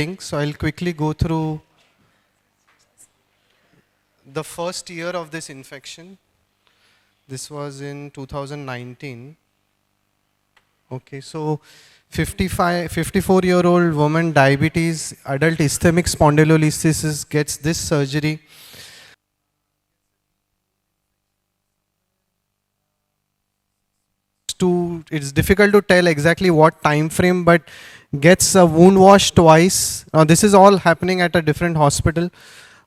So I'll quickly go through the first year of this infection. This was in 2019. Okay, so 54-year-old woman, diabetes, adult ischemic spondylolisthesis, gets this surgery. It's difficult to tell exactly what time frame, but gets a wound wash twice. Now this is all happening at a different hospital.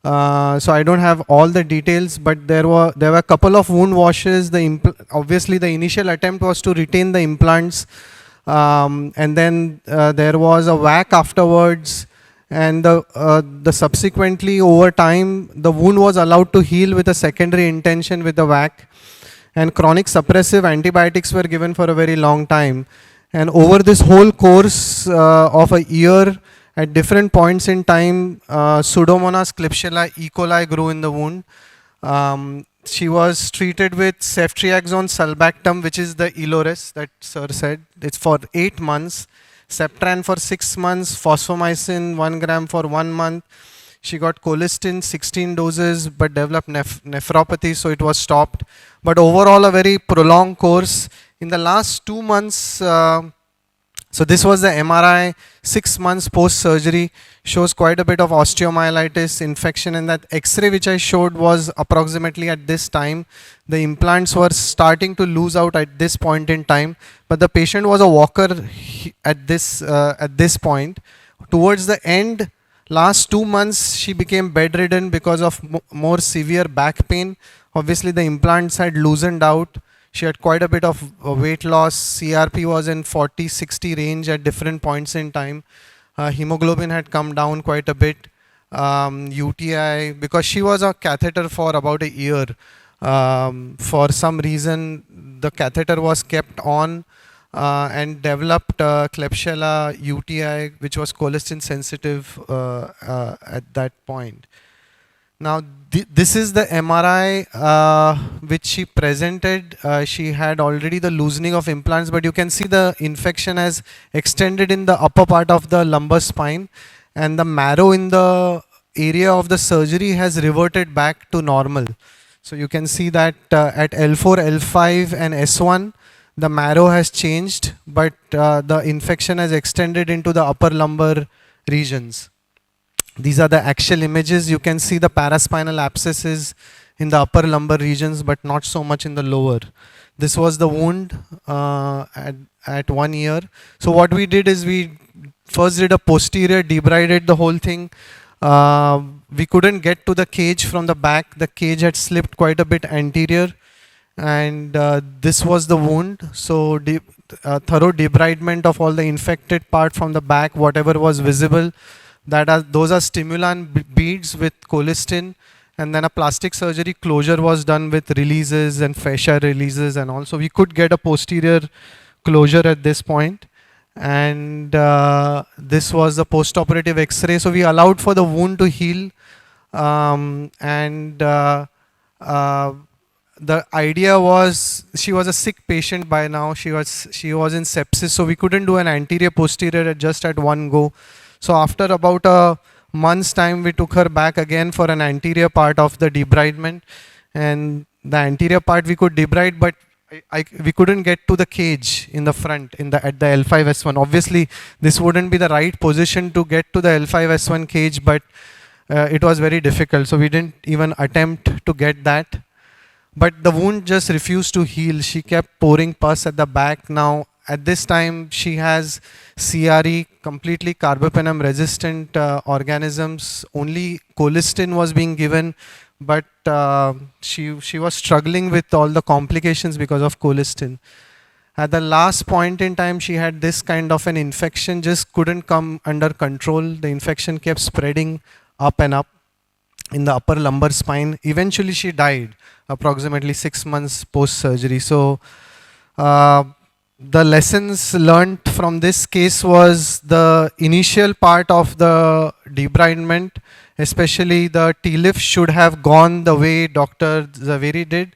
So I don't have all the details, but there were a couple of wound washes. Obviously the initial attempt was to retain the implants, and then there was a whack afterwards, and the subsequently over time the wound was allowed to heal with a secondary intention with the whack, and chronic suppressive antibiotics were given for a very long time. And over this whole course of a year, at different points in time, Pseudomonas klebsiella E. coli grew in the wound. She was treated with ceftriaxone sulbactam, which is the Ilores that sir said. It's for 8 months. Septran for 6 months. Phosphomycin 1 gram for 1 month. She got colistin 16 doses but developed nephropathy, so it was stopped. But overall a very prolonged course. In the last 2 months, so this was the MRI 6 months post-surgery, shows quite a bit of osteomyelitis infection, and that X-ray which I showed was approximately at this time. The implants were starting to lose out at this point in time, but the patient was a walker at this point. Towards the end, last 2 months, she became bedridden because of more severe back pain. Obviously the implants had loosened out. She had quite a bit of weight loss. CRP was in 40-60 range at different points in time. Hemoglobin had come down quite a bit. UTI, because she was a catheter for about a year. For some reason, the catheter was kept on and developed Klebsiella UTI, which was colistin sensitive at that point. Now, this is the MRI which she presented. She had already the loosening of implants, but you can see the infection has extended in the upper part of the lumbar spine, and the marrow in the area of the surgery has reverted back to normal. So you can see that at L4, L5 and S1, the marrow has changed, but the infection has extended into the upper lumbar regions. These are the actual images. You can see the paraspinal abscesses in the upper lumbar regions, but not so much in the lower. This was the wound at 1 year. So what we did is we first did a posterior, debrided the whole thing. We couldn't get to the cage from the back. The cage had slipped quite a bit anterior, and this was the wound. So thorough debridement of all the infected part from the back, whatever was visible. Those are stimulant beads with colistin, and then a plastic surgery closure was done with releases and fascia releases, and also we could get a posterior closure at this point. And this was the post-operative X-ray. So we allowed for the wound to heal, and the idea was she was a sick patient by now. She was in sepsis, so we couldn't do an anterior posterior just at one go. So after about a month's time, we took her back again for an anterior part of the debridement, and the anterior part we could debride, but we couldn't get to the cage in the front at the L5S1. Obviously, this wouldn't be the right position to get to the L5S1 cage, but it was very difficult. So we didn't even attempt to get that. But the wound just refused to heal. She kept pouring pus at the back. Now, at this time, she has CRE, completely carbapenem resistant organisms. Only colistin was being given, but she was struggling with all the complications because of colistin. At the last point in time, she had this kind of an infection, just couldn't come under control. The infection kept spreading up and up in the upper lumbar spine. Eventually, she died approximately 6 months post-surgery. So, the lessons learned from this case was the initial part of the debridement, especially the T-lift, should have gone the way Dr. ZAVERI did,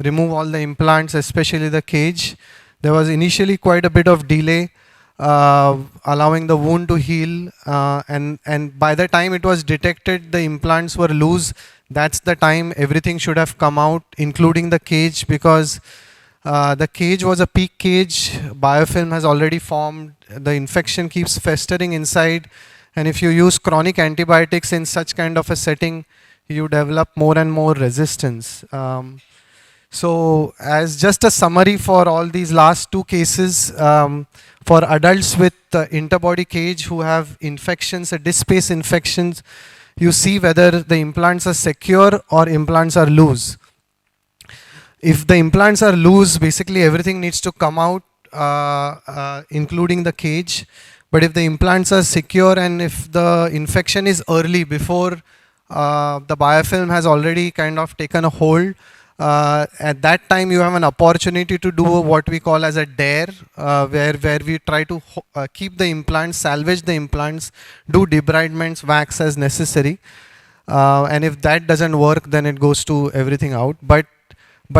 remove all the implants, especially the cage. There was initially quite a bit of delay. allowing the wound to heal. And by the time it was detected, the implants were loose. That's the time everything should have come out, including the cage, because the cage was a peak cage. Biofilm has already formed. The infection keeps festering inside. And if you use chronic antibiotics in such kind of a setting, you develop more and more resistance. So as just a summary for all these last two cases, for adults with interbody cage who have infections, disc space infections, you see whether the implants are secure or implants are loose. If the implants are loose, basically everything needs to come out, including the cage. But if the implants are secure and if the infection is early, before the biofilm has already kind of taken a hold, at that time you have an opportunity to do what we call as a DARE, where we try to keep the implants, salvage the implants, do debridements, wax as necessary. And if that doesn't work, then it goes to everything out. But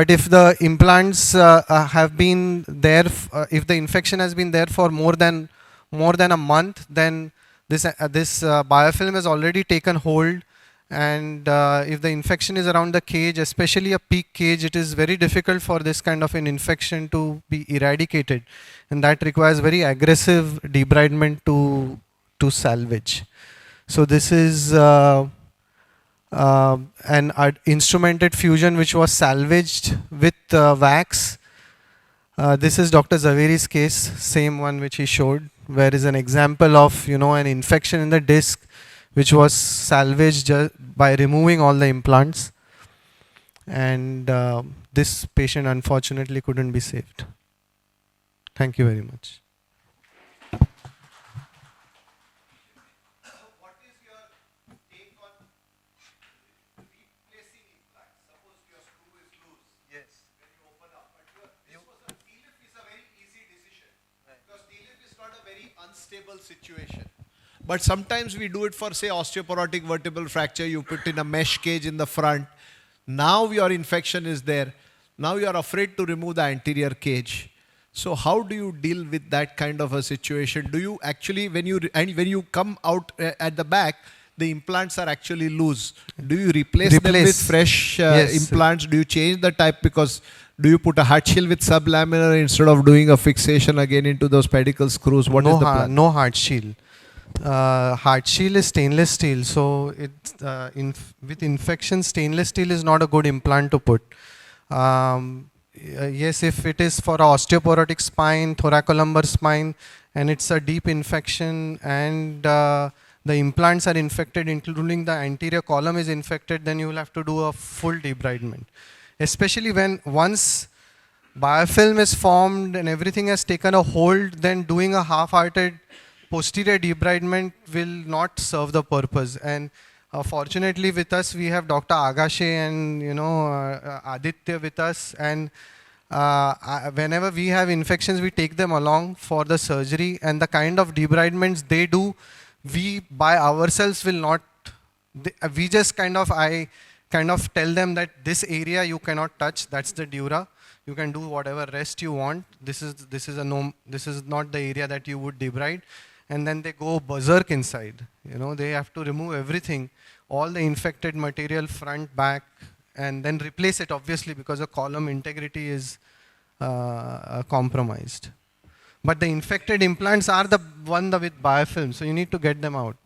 if the implants have been there, if the infection has been there for more than a month, then this biofilm has already taken hold. And if the infection is around the cage, especially a peak cage, it is very difficult for this kind of an infection to be eradicated. And that requires very aggressive debridement to salvage. So this is an instrumented fusion which was salvaged with wax. This is Dr. Zaveri's case, same one which he showed, where is an example of an infection in the disc which was salvaged by removing all the implants. And this patient unfortunately couldn't be saved. Thank you very much. What is your take on replacing implants? Suppose your screw is loose. Yes. When you open up, but TLIF is a very easy decision, because TLIF is not a very unstable situation. But sometimes we do it for, say, osteoporotic vertebral fracture. You put in a mesh cage in the front. Now your infection is there. Now you are afraid to remove the anterior cage. So how do you deal with that kind of a situation? Do you actually, when you come out at the back, the implants are actually loose. Do you replace them with fresh implants? Do you change the type? Because do you put a hard shield with sublaminar instead of doing a fixation again into those pedicle screws? What is the plan? No hard shield. Hard shield is stainless steel, so with infection, stainless steel is not a good implant to put. Yes, if it is for osteoporotic spine, thoracolumbar spine, and it's a deep infection, and the implants are infected, including the anterior column is infected, then you will have to do a full debridement. Especially when once biofilm is formed and everything has taken a hold, then doing a half-hearted posterior debridement will not serve the purpose. And fortunately with us, we have Dr. Agashe and Aditya with us. And whenever we have infections, we take them along for the surgery. And the kind of debridements they do, we by ourselves will not. We just I kind of tell them that this area you cannot touch. That's the dura. You can do whatever rest you want. This is not the area that you would debride. And then they go berserk inside. They have to remove everything, all the infected material, front, back, and then replace it, obviously, because the column integrity is compromised. But the infected implants are the one with biofilm, so you need to get them out.